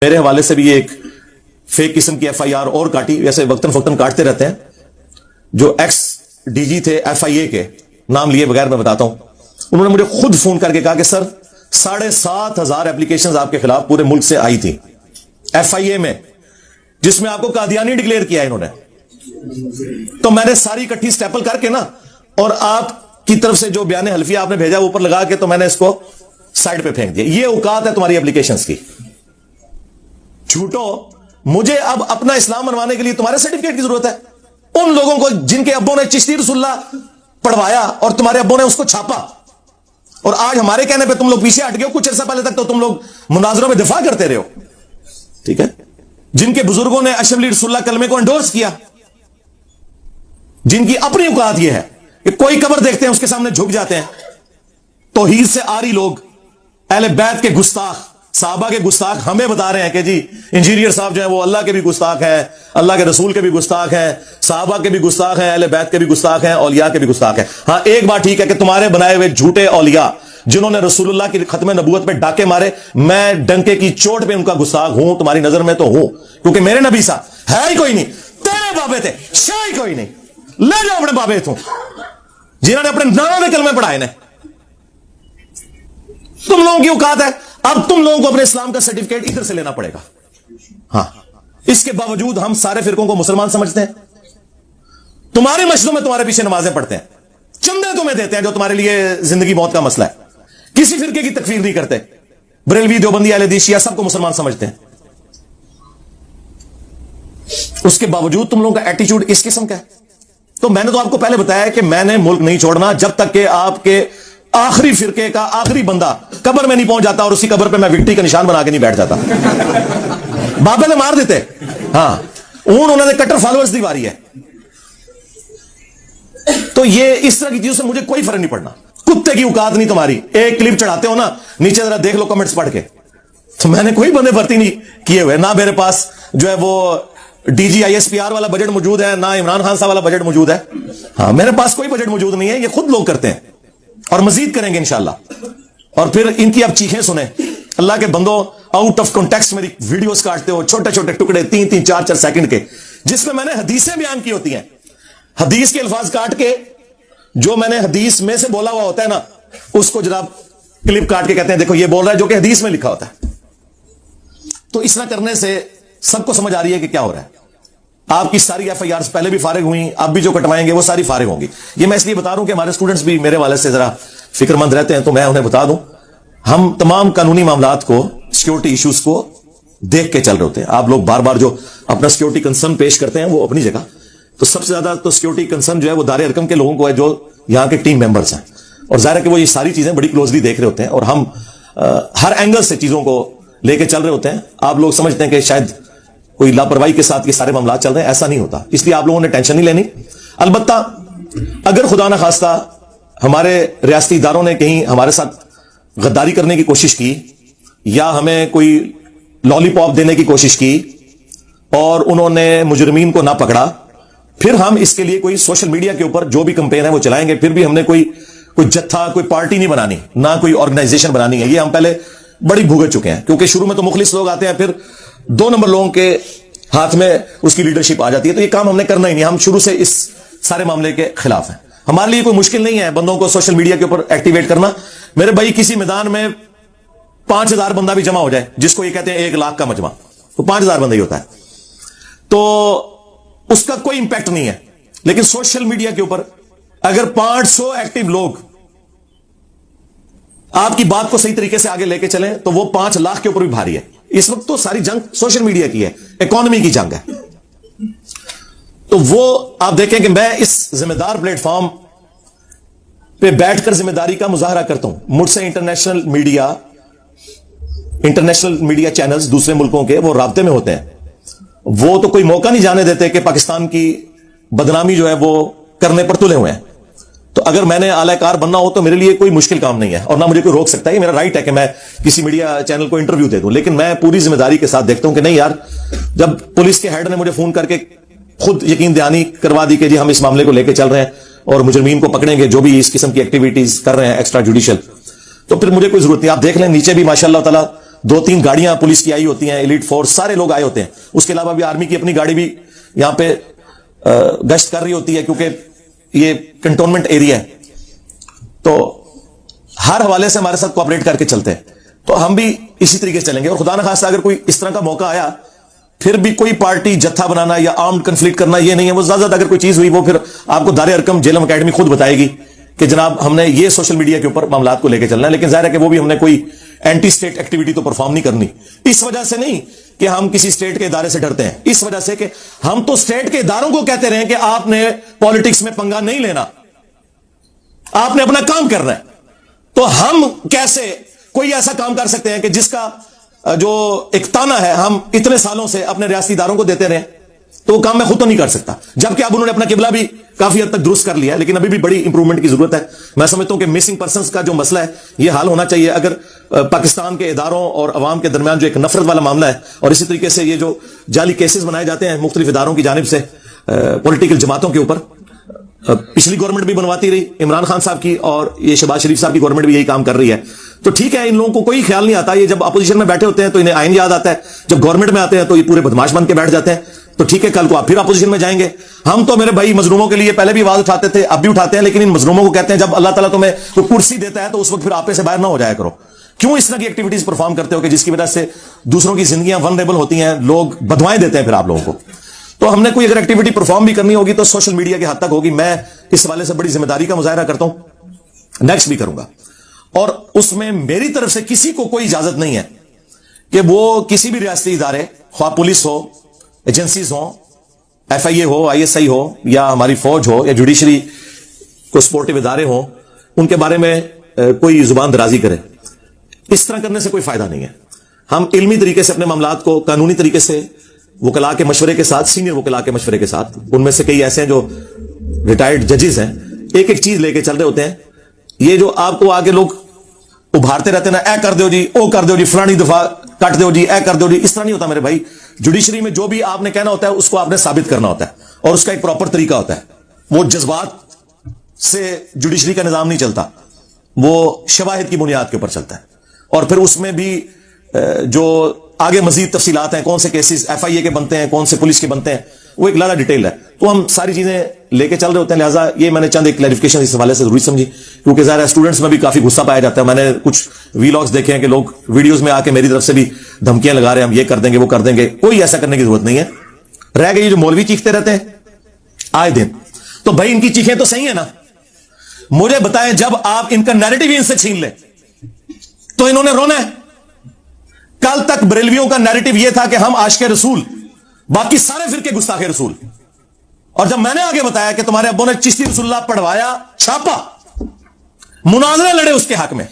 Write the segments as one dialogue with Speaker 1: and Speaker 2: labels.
Speaker 1: میرے حوالے سے بھی ایک فیک قسم کی ایف آئی آر اور کاٹی، ویسے وقتاً فوقتاً کاٹتے رہتے ہیں، جو ایکس ڈی جی تھے ایف آئی اے کے، نام لیے بغیر میں بتاتا ہوں، انہوں نے مجھے خود فون کر کے کہا کہ سر 7,500 ایپلیکیشنز آپ کے خلاف پورے ملک سے آئی تھی ایف آئی اے میں، جس میں آپ کو قادیانی ڈکلیئر کیا انہوں نے. تو میں نے ساری اکٹھی سٹیپل کر کے نا، اور آپ کی طرف سے جو بیان حلفیہ آپ نے بھیجا وہ اوپر لگا کے، تو میں نے اس کو سائڈ پہ پھینک دیا. یہ اوقات ہے تمہاری اپلیکیشنز کی. جھوٹو، مجھے اب اپنا اسلام منوانے کے لیے تمہارے سرٹیفکیٹ کی ضرورت ہے؟ ان لوگوں کو جن کے ابوں نے چشتی رسول اللہ پڑھوایا اور تمہارے ابوں نے اس کو چھاپا، اور آج ہمارے کہنے پہ تم لوگ پیچھے ہٹ گئے ہو. کچھ عرصہ پہلے تک تو تم لوگ مناظروں میں دفاع کرتے رہے ہو، ٹھیک ہے؟ جن کے بزرگوں نے اشرف رسول اللہ کلمے کو انڈورس کیا، جن کی اپنی اوقات یہ ہے کہ کوئی قبر دیکھتے ہیں اس کے سامنے جھک جاتے ہیں. توحید سے آری لوگ، اہل بیت کے گستاخ، صحابہ کے گستاخ ہمیں بتا رہے ہیں کہ جی انجینئر صاحب جو ہیں وہ اللہ کے بھی گستاخ ہیں، اللہ کے رسول کے بھی گستاخ ہیں، صحابہ کے بھی گستاخ ہیں، اہل بیت کے بھی گستاخ ہیں، اولیاء کے بھی گستاخ ہیں. ہاں ایک بات ٹھیک ہے کہ تمہارے بنائے ہوئے جھوٹے اولیاء جنہوں نے رسول اللہ کی ختم نبوت پہ ڈاکے مارے، میں ڈنکے کی چوٹ پہ ان کا گستاخ ہوں تمہاری نظر میں تو ہوں، کیونکہ میرے نبی صاحب ہے ہی کوئی نہیں، تیرے بابے تھے شاہ ہی کوئی نہیں. لے جاؤ اپنے بابے تھوں جنہوں نے اپنے نام میں کلمے پڑھائے نے. تم لوگوں کی اوقات ہے، اب تم لوگوں کو اپنے اسلام کا سرٹیفکیٹ ادھر سے لینا پڑے گا. ہاں، اس کے باوجود ہم سارے فرقوں کو مسلمان سمجھتے ہیں، تمہاری مسجدوں میں تمہارے پیچھے نمازیں پڑھتے ہیں، چندے تمہیں دیتے ہیں جو تمہارے لیے زندگی موت کا مسئلہ ہے، کسی فرقے کی تکفیر نہیں کرتے، بریلوی، دیوبندی، اہل حدیث، شیعہ سب کو مسلمان سمجھتے ہیں. اس کے باوجود تم لوگوں کا ایٹیچیوڈ اس قسم کا ہے. تو میں نے تو آپ کو پہلے بتایا کہ میں نے ملک نہیں چھوڑنا جب تک کہ آپ کے آخری فرقے کا آخری بندہ قبر میں نہیں پہنچ جاتا اور اسی قبر پہ میں وکٹری کا نشان بنا کے نہیں بیٹھ جاتا. بابے نے مار دیتے. ہاں، انہوں نے کٹر فالوورز دی واری ہے. تو یہ اس طرح کی چیزوں سے مجھے کوئی فرق نہیں پڑنا. کتے کی اوقات نہیں تمہاری. ایک کلپ چڑھاتے ہو نا، نیچے ذرا دیکھ لو کمنٹس پڑھ کے، تو میں نے کوئی بندے بھرتی نہیں کیے ہوئے. نہ میرے پاس جو ہے وہ D G I S P R والا بجٹ موجود ہے، نہ عمران خان صاحب والا بجٹ موجود ہے. ہاں، میرے پاس کوئی بجٹ موجود نہیں ہے. یہ خود لوگ کرتے ہیں اور مزید کریں گے انشاءاللہ. اور پھر ان کی اب چیخیں سنیں. اللہ کے بندوں، آؤٹ آف کانٹیکسٹ میری ویڈیوز کاٹتے ہو، چھوٹے چھوٹے ٹکڑے 3-3 4-4 سیکنڈ کے، جس میں میں نے حدیثیں بیان کی ہوتی ہیں. حدیث کے الفاظ کاٹ کے، جو میں نے حدیث میں سے بولا ہوا ہوتا ہے نا، اس کو جناب کلپ کاٹ کے کہتے ہیں دیکھو یہ بول رہا ہے جو کہ حدیث میں لکھا ہوتا ہے. تو اس طرح کرنے سے سب کو سمجھ آ رہی ہے کہ کیا ہو رہا ہے. آپ کی ساری ایف آئی آرز پہلے بھی فارغ ہوئی، اب بھی جو کٹوائیں گے وہ ساری فارغ ہوں گی. یہ میں اس لیے بتا رہا ہوں کہ ہمارے اسٹوڈنٹس بھی میرے والے سے ذرا فکر مند رہتے ہیں، تو میں انہیں بتا دوں ہم تمام قانونی معاملات کو، سیکیورٹی ایشوز کو دیکھ کے چل رہے ہوتے ہیں. آپ لوگ بار بار جو اپنا سیکیورٹی کنسرن پیش کرتے ہیں وہ اپنی جگہ، تو سب سے زیادہ تو سیکیورٹی کنسرن جو ہے وہ دار ارکم کے لوگوں کو ہے جو یہاں کے ٹیم ممبرز ہیں، اور ظاہر ہے کہ وہ یہ ساری چیزیں بڑی کلوزلی دیکھ رہے ہوتے ہیں، اور ہم ہر اینگل سے چیزوں کو لے کے چل رہے ہوتے ہیں. آپ لوگ سمجھتے ہیں کہ شاید کوئی لاپرواہی کے ساتھ یہ سارے معاملات چل رہے ہیں، ایسا نہیں ہوتا. اس لیے آپ لوگوں نے ٹینشن نہیں لینی. البتہ اگر خدا نہ خواستہ ہمارے ریاستی اداروں نے کہیں ہمارے ساتھ غداری کرنے کی کوشش کی، یا ہمیں کوئی لالی پاپ دینے کی کوشش کی، اور انہوں نے مجرمین کو نہ پکڑا، پھر ہم اس کے لیے کوئی سوشل میڈیا کے اوپر جو بھی کمپین ہے وہ چلائیں گے. پھر بھی ہم نے کوئی جتھا، کوئی پارٹی نہیں بنانی، نہ کوئی آرگنائزیشن بنانی ہے. یہ ہم پہلے بڑی بھوگت چکے ہیں، کیونکہ شروع میں تو مخلص لوگ آتے ہیں، پھر 2 نمبر لوگوں کے ہاتھ میں اس کی لیڈرشپ آ جاتی ہے. تو یہ کام ہم نے کرنا ہی نہیں. ہم شروع سے اس سارے معاملے کے خلاف ہیں. ہمارے لیے کوئی مشکل نہیں ہے بندوں کو سوشل میڈیا کے اوپر ایکٹیویٹ کرنا. میرے بھائی، کسی میدان میں 5000 بندہ بھی جمع ہو جائے، جس کو یہ کہتے ہیں 1 لاکھ کا مجمع، تو 5000 بندہ ہی ہوتا ہے، تو اس کا کوئی امپیکٹ نہیں ہے. لیکن سوشل میڈیا کے اوپر اگر 500 ایکٹیو لوگ آپ کی بات کو صحیح طریقے سے آگے لے کے چلیں تو وہ 5 لاکھ کے اوپر بھی بھاری ہے. اس وقت تو ساری جنگ سوشل میڈیا کی ہے، اکانومی کی جنگ ہے. تو وہ آپ دیکھیں کہ میں اس ذمہ دار پلیٹ فارم پہ بیٹھ کر ذمہ داری کا مظاہرہ کرتا ہوں. مجھ سے انٹرنیشنل میڈیا چینلز دوسرے ملکوں کے وہ رابطے میں ہوتے ہیں. وہ تو کوئی موقع نہیں جانے دیتے کہ پاکستان کی بدنامی جو ہے وہ کرنے پر تلے ہوئے ہیں. تو اگر میں نے اعلی کار بننا ہو تو میرے لیے کوئی مشکل کام نہیں ہے، اور نہ مجھے کوئی روک سکتا ہے. یہ میرا رائٹ ہے کہ میں کسی میڈیا چینل کو انٹرویو دے دوں. لیکن میں پوری ذمہ داری کے ساتھ دیکھتا ہوں کہ نہیں یار، جب پولیس کے ہیڈ نے مجھے فون کر کے خود یقین دہانی کروا دی کہ جی ہم اس معاملے کو لے کے چل رہے ہیں اور مجرمین کو پکڑیں گے جو بھی اس قسم کی ایکٹیویٹیز کر رہے ہیں ایکسٹرا جوڈیشل، تو پھر مجھے کوئی ضرورت نہیں. آپ دیکھ لیں نیچے بھی ماشاء اللہ تعالیٰ 2-3 گاڑیاں پولیس کی آئی ہوتی ہیں, ایلیٹ فورس, سارے لوگ آئے ہوتے ہیں. اس کے علاوہ بھی آرمی کی اپنی گاڑی بھی یہاں پہ گشت کر رہی ہوتی ہے, کیونکہ یہ کنٹونمنٹ ایریا ہے. تو ہر حوالے سے ہمارے ساتھ کوآپریٹ کر کے چلتے ہیں. تو ہم بھی اسی طریقے سے چلیں گے. اور خدا نخواستہ اگر کوئی اس طرح کا موقع آیا, پھر بھی کوئی پارٹی جتھا بنانا یا آرمڈ کنفلکٹ کرنا یہ نہیں ہے. وہ زیادہ اگر کوئی چیز ہوئی, وہ پھر آپ کو دار ارکم جیلم اکیڈمی خود بتائے گی کہ جناب ہم نے یہ سوشل میڈیا کے اوپر معاملات کو لے کے چلنا ہے. لیکن ظاہر ہے کہ وہ بھی ہم نے کوئی اینٹی اسٹیٹ ایکٹیویٹی تو پرفارم نہیں کرنی. اس وجہ سے نہیں کہ ہم کسی اسٹیٹ کے ادارے سے ڈرتے ہیں, اس وجہ سے کہ ہم تو اسٹیٹ کے اداروں کو کہتے رہے کہ آپ نے پالیٹکس میں پنگا نہیں لینا, آپ نے اپنا کام کرنا ہے. تو ہم کیسے کوئی ایسا کام کر سکتے ہیں کہ جس کا جو ایک تانا ہے ہم اتنے سالوں سے اپنے ریاستی اداروں کو دیتے رہے, تو وہ کام میں خود تو نہیں کر سکتا. جبکہ اب انہوں نے اپنا قبلہ بھی کافی حد تک درست کر لیا ہے, لیکن ابھی بھی بڑی امپروومنٹ کی ضرورت ہے. میں سمجھتا ہوں کہ مسنگ پرسنز کا جو مسئلہ ہے یہ حل ہونا چاہیے. اگر پاکستان کے اداروں اور عوام کے درمیان جو ایک نفرت والا معاملہ ہے, اور اسی طریقے سے یہ جو جعلی کیسز بنائے جاتے ہیں مختلف اداروں کی جانب سے پولیٹیکل جماعتوں کے اوپر, پچھلی گورنمنٹ بھی بنواتی رہی, عمران خان صاحب کی, اور یہ شہباز شریف صاحب کی گورنمنٹ بھی یہی کام کر رہی ہے. تو ٹھیک ہے, ان لوگوں کو کوئی خیال نہیں آتا. یہ جب اپوزیشن میں بیٹھے ہوتے ہیں تو انہیں آئین یاد آتا ہے, جب گورنمنٹ میں آتے ہیں تو یہ پورے بدماش بن کے بیٹھ جاتے ہیں. تو ٹھیک ہے, کل کو آپ پھر اپوزیشن میں جائیں گے. ہم تو میرے بھائی مظلوموں کے لیے پہلے بھی آواز اٹھاتے تھے, اب بھی اٹھاتے ہیں, لیکن ان مظلوموں کو کہتے ہیں جب اللہ تعالیٰ تمہیں کوئی کرسی دیتا ہے تو اس وقت پھر آپے سے باہر نہ ہو جایا کرو. کیوں اس طرح کی ایکٹیویٹیز پرفارم کرتے ہو کہ جس کی وجہ سے دوسروں کی زندگیاں ونریبل ہوتی ہیں, لوگ بدوائیں دیتے ہیں پھر آپ لوگوں کو. تو ہم نے کوئی اگر ایکٹیویٹی پرفارم بھی کرنی ہوگی تو سوشل میڈیا کے حد تک ہوگی. میں اس حوالے سے بڑی ذمہ داری کا مظاہرہ کرتا ہوں, نیکسٹ بھی کروں گا. اور اس میں میری طرف سے کسی کو کوئی اجازت نہیں ہے کہ وہ کسی بھی ریاستی ادارے, خواہ پولیس ہو, ایجنسیز ہوں, ایف آئی اے ہو, آئی ایس آئی ہو, یا ہماری فوج ہو, یا جوڈیشری کو سپورٹو ادارے ہوں, ان کے بارے میں کوئی زبان درازی کرے. اس طرح کرنے سے کوئی فائدہ نہیں ہے. ہم علمی طریقے سے اپنے معاملات کو قانونی طریقے سے وکلاء کے مشورے کے ساتھ, سینئر وکلاء کے مشورے کے ساتھ, ان میں سے کئی ایسے ہیں جو ریٹائرڈ ججز ہیں, ایک ایک چیز لے کے چل رہے ہوتے ہیں. یہ جو آپ کو آگے لوگ ابھارتے رہتے ہیں نا, اے کر دو جی, او کر دو جی, فلانی دفعہ کٹ دو جی, اے کر دو جی, اس طرح نہیں ہوتا میرے بھائی. جوڈیشری میں جو بھی آپ نے کہنا ہوتا ہے اس کو آپ نے ثابت کرنا ہوتا ہے, اور اس کا ایک پراپر طریقہ ہوتا ہے. وہ جذبات سے جوڈیشری کا نظام نہیں چلتا, وہ شواہد کی بنیاد کے اوپر چلتا ہے. اور پھر اس میں بھی جو آگے مزید تفصیلات ہیں, کون سے کیسز ایف آئی اے کے بنتے ہیں, کون سے پولیس کے بنتے ہیں, وہ ایک لالا ڈیٹیل ہے. تو ہم ساری چیزیں لے کے چل رہے ہوتے ہیں. لہٰذا یہ میں نے چند ایک کلیریفیکیشن اس حوالے سے ضروری سمجھی, کیونکہ ظاہر ہے اسٹوڈنٹس میں بھی کافی غصہ پایا جاتا ہے. میں نے کچھ ویلاگس دیکھے ہیں کہ لوگ ویڈیوز میں آ کے میری طرف سے بھی دھمکیاں لگا رہے ہیں, ہم یہ کر دیں گے, وہ کر دیں گے. کوئی ایسا کرنے کی ضرورت نہیں ہے. رہ گئی جو مولوی چیختے رہتے ہیں آئے دن, تو بھائی ان کی چیخیں تو صحیح ہے نا. مجھے بتائیں, جب آپ ان کا نیریٹو ہی ان سے چھین لیں تو انہوں نے رونا ہے. کل تک بریلویوں کا نیریٹو یہ تھا کہ ہم عاشق رسول, باقی سارے فرقے گستاخ رسول. اور جب میں نے آگے بتایا کہ تمہارے ابو نے چشتی رسول اللہ پڑھوایا, چھاپا, مناظرے لڑے اس کے حق میں,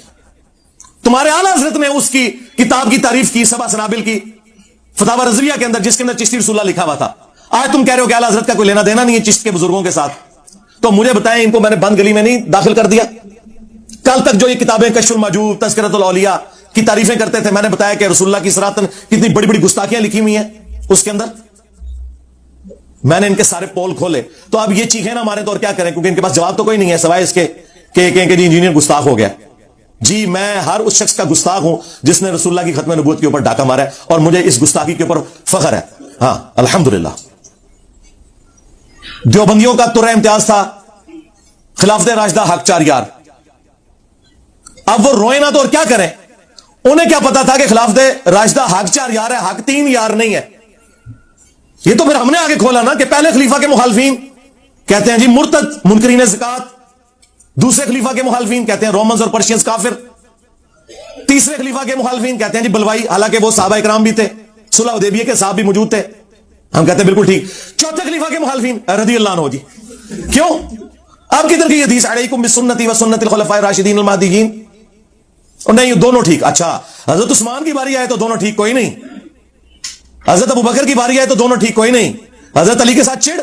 Speaker 1: تمہارے اعلیٰ حضرت نے اس کی کتاب کی تعریف کی, سبا سنابل کی فتاوی رضویہ کے اندر, جس کے اندر چشتی رسول اللہ لکھا ہوا تھا. آج تم کہہ رہے ہو کہ اعلیٰ حضرت کا کوئی لینا دینا نہیں ہے چشت کے بزرگوں کے ساتھ. تو مجھے بتائیں, ان کو میں نے بند گلی میں نہیں داخل کر دیا. کل تک جو یہ کتابیں کشف المحجوب, تذکرۃ الاولیاء کی تعریفیں کرتے تھے, میں نے بتایا کہ رسول اللہ کی صراحتاً کتنی بڑی بڑی گستاخیاں لکھی ہوئی ہیں اس کے اندر. میں نے ان کے سارے پول کھولے. تو اب یہ چیخیں نہ ماریں تو اور کیا کریں, کیونکہ ان کے پاس جواب تو کوئی نہیں ہے سوائے اس کے کہ کہیں کہ جی انجینئر گستاخ ہو گیا. جی میں ہر اس شخص کا گستاخ ہوں جس نے رسول اللہ کی ختم نبوت کے اوپر ڈاکہ مارا ہے, اور مجھے اس گستاخی کے اوپر فخر ہے. ہاں الحمدللہ. دیوبندیوں کا ترہ امتیاز تھا خلافت راشدہ حق چار یار. اب وہ روئے نہ تو اور کیا کریں, انہیں کیا پتا تھا کہ خلافت راشدہ حق چار یار ہے, حق تین یار نہیں ہے. یہ تو پھر ہم نے آگے کھولا نا کہ پہلے خلیفہ کے مخالفین کہتے ہیں جی مرتد منکرین زکات, دوسرے خلیفہ کے مخالفین کہتے ہیں رومنز اور پرشینز کافر, تیسرے خلیفہ کے مخالفین کہتے ہیں جی بلوائی, حالانکہ وہ صحابہ اکرام بھی تھے, صلح حدیبیہ کے صاحب بھی موجود تھے. ہم کہتے ہیں بالکل ٹھیک. چوتھے خلیفہ کے مخالفین رضی اللہ عنہ, جی کیوں آپ کدھر کی حدیث علیکم بسنتی و سنت الخلفاء الراشدین المہدیین, اور نہیں دونوں ٹھیک. اچھا حضرت عثمان کی باری آئے تو دونوں ٹھیک, کوئی نہیں. حضرت ابوبکر کی باری آئے تو دونوں ٹھیک, کوئی نہیں. حضرت علی کے ساتھ چڑ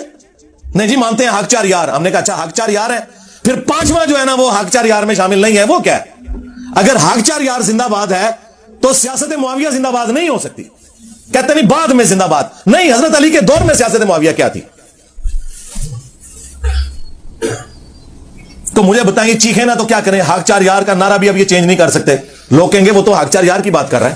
Speaker 1: نہیں جی, مانتے ہیں حق چار یار. ہم نے کہا اچھا حق چار یار ہے, پھر پانچواں جو ہے نا وہ حق چار یار میں شامل نہیں ہے, وہ کیا ہے؟ اگر حق چار یار زندہ باد ہے تو سیاست معاویہ زندہ باد نہیں ہو سکتی. کہتے نہیں بعد میں زندہ باد نہیں, حضرت علی کے دور میں سیاست معاویہ کیا تھی. تو مجھے بتائیں چیخیں نا تو کیا کریں, حق چار یار کا نعرہ بھی اب یہ چینج نہیں کر سکتے. لوگ کہیں گے وہ تو حق چار یار کی بات کر رہا ہے,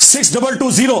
Speaker 1: 6220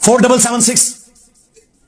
Speaker 1: 4776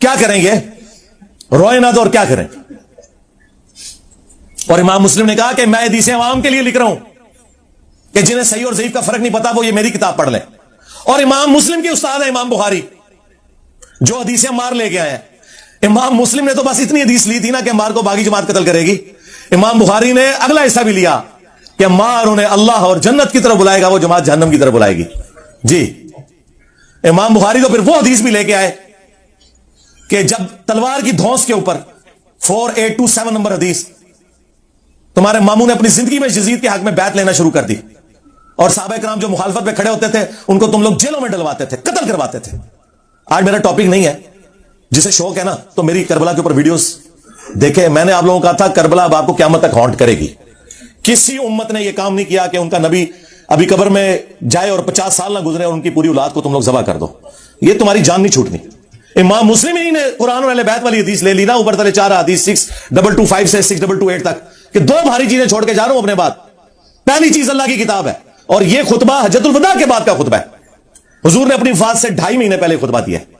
Speaker 1: کیا کریں گے؟ روئے نہ تو اور کیا کریں؟ اور امام مسلم نے کہا کہ میں حدیثیں عوام کے لیے لکھ رہا ہوں کہ جنہیں صحیح اور ضعیف کا فرق نہیں پتا وہ یہ میری کتاب پڑھ لیں. اور امام مسلم کے استاد ہے امام بخاری جو حدیثیں مار لے کے آئے ہیں. امام مسلم نے تو بس اتنی حدیث لی تھی نا کہ مار کو باغی جماعت قتل کرے گی. امام بخاری نے اگلا حصہ بھی لیا کہ مار انہیں اللہ اور جنت کی طرف بلائے گا، وہ جماعت جہنم کی طرف بلائے گی. جی امام بخاری تو پھر وہ حدیث بھی لے کے آئے کہ جب تلوار کی دھونس کے اوپر 4827 نمبر حدیث، تمہارے ماموں نے اپنی زندگی میں یزید کے حق میں بیعت لینا شروع کر دی اور صحابہ کرام جو مخالفت پہ کھڑے ہوتے تھے ان کو تم لوگ جیلوں میں ڈلواتے تھے، قتل کرواتے تھے. آج میرا ٹاپک نہیں ہے، جسے شوق ہے نا تو میری کربلا کے اوپر ویڈیوز دیکھیں. میں نے آپ لوگوں کو کہا تھا کربلا اب آپ کو قیامت تک ہانٹ کرے گی. کسی امت نے یہ کام نہیں کیا کہ ان کا نبی ابھی قبر میں جائے اور 50 سال نہ گزرے اور ان کی پوری اولاد کو تم لوگ ذبح کر دو. یہ تمہاری جان نہیں چھوٹنی. امام مسلم ہی نے قرآن اور اہل بیت والی حدیث لے لی نا، اوپر تلے 4 حدیث 6225 سے 6228 تک کہ 2 بھاری چیزیں چھوڑ کے جا رہا ہوں اپنے بعد. پہلی چیز اللہ کی کتاب ہے اور یہ خطبہ حجۃ الوداع کے بعد کا خطبہ ہے. حضور نے اپنی وفات سے 2.5 مہینے پہلے خطبہ دیا ہے.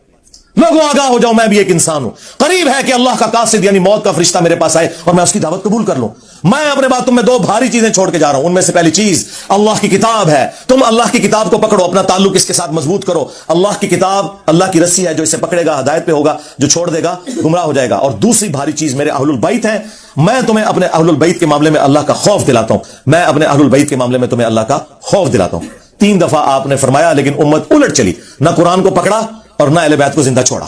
Speaker 1: لوگوں آگاہ ہو جاؤ میں بھی ایک انسان ہوں، قریب ہے کہ اللہ کا قاصد یعنی موت کا فرشتہ میرے پاس آئے اور میں اس کی دعوت قبول کر لوں. میں اپنے بعد تم میں 2 بھاری چیزیں چھوڑ کے جا رہا ہوں. ان میں سے پہلی چیز اللہ کی کتاب ہے. تم اللہ کی کتاب کو پکڑو، اپنا تعلق اس کے ساتھ مضبوط کرو. اللہ کی کتاب اللہ کی رسی ہے، جو اسے پکڑے گا ہدایت پہ ہوگا، جو چھوڑ دے گا گمراہ ہو جائے گا. اور دوسری بھاری چیز میرے اہل البیت ہیں. میں تمہیں اپنے اہل البیت کے معاملے میں اللہ کا خوف دلاتا ہوں. میں اپنے اہل البیت کے معاملے میں تمہیں اللہ کا خوف دلاتا ہوں. 3 دفعہ آپ نے فرمایا لیکن امت الٹ چلی، نہ قرآن کو پکڑا اور نہ اہل بیت کو زندہ چھوڑا.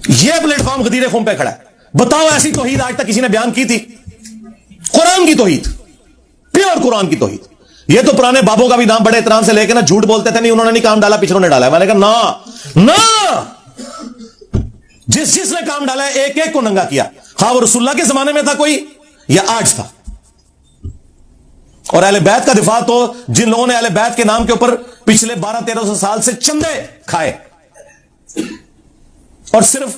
Speaker 1: یہ پلیٹ فارم غدیر خون پہ کھڑا ہے. بتاؤ ایسی توحید آج تک کسی نے بیان کی تھی؟ قرآن کی توحید، پیور قرآن کی توحید. یہ تو پرانے بابوں کا بھی نام بڑے احترام سے لے کے نا جھوٹ بولتے تھے، نہیں انہوں نے نہیں کام ڈالا پچھلوں نے ڈالا ہے. میں نے کہا نا، جس نے کام ڈالا ہے ایک ایک کو ننگا کیا. خواہ وہ رسول اللہ کے زمانے میں تھا کوئی یا آج تھا. اور اہل بیت کا دفاع تو جن لوگوں نے اہل بیت کے نام کے اوپر پچھلے 1200-1300 سال سے چندے کھائے اور صرف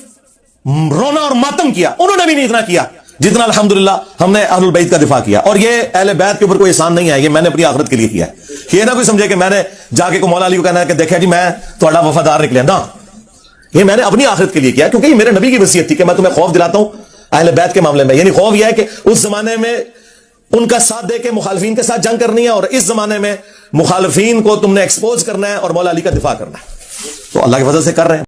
Speaker 1: رونا اور ماتم کیا، انہوں نے بھی نہیں اتنا کیا جتنا الحمدللہ ہم نے اہل البیت کا دفاع کیا. اور یہ اہل بیت کے اوپر کوئی احسان نہیں ہے، یہ میں نے اپنی آخرت کے لیے کیا ہے. یہ نہ کوئی سمجھے کہ میں نے جا کے کو مولا علی کو کہنا ہے کہ دیکھیں جی میں تھوڑا وفادار نکلے. نہ، یہ میں نے اپنی آخرت کے لیے کیا کیونکہ یہ میرے نبی کی وصیت تھی کہ میں تمہیں خوف دلاتا ہوں اہل بیت کے معاملے میں. یعنی خوف یہ ہے کہ اس زمانے میں ان کا ساتھ دے کے مخالفین کے ساتھ جنگ کرنی ہے اور اس زمانے میں مخالفین کو تم نے ایکسپوز کرنا ہے اور مولا علی کا دفاع کرنا ہے. تو اللہ کی فضل سے کر رہے ہیں.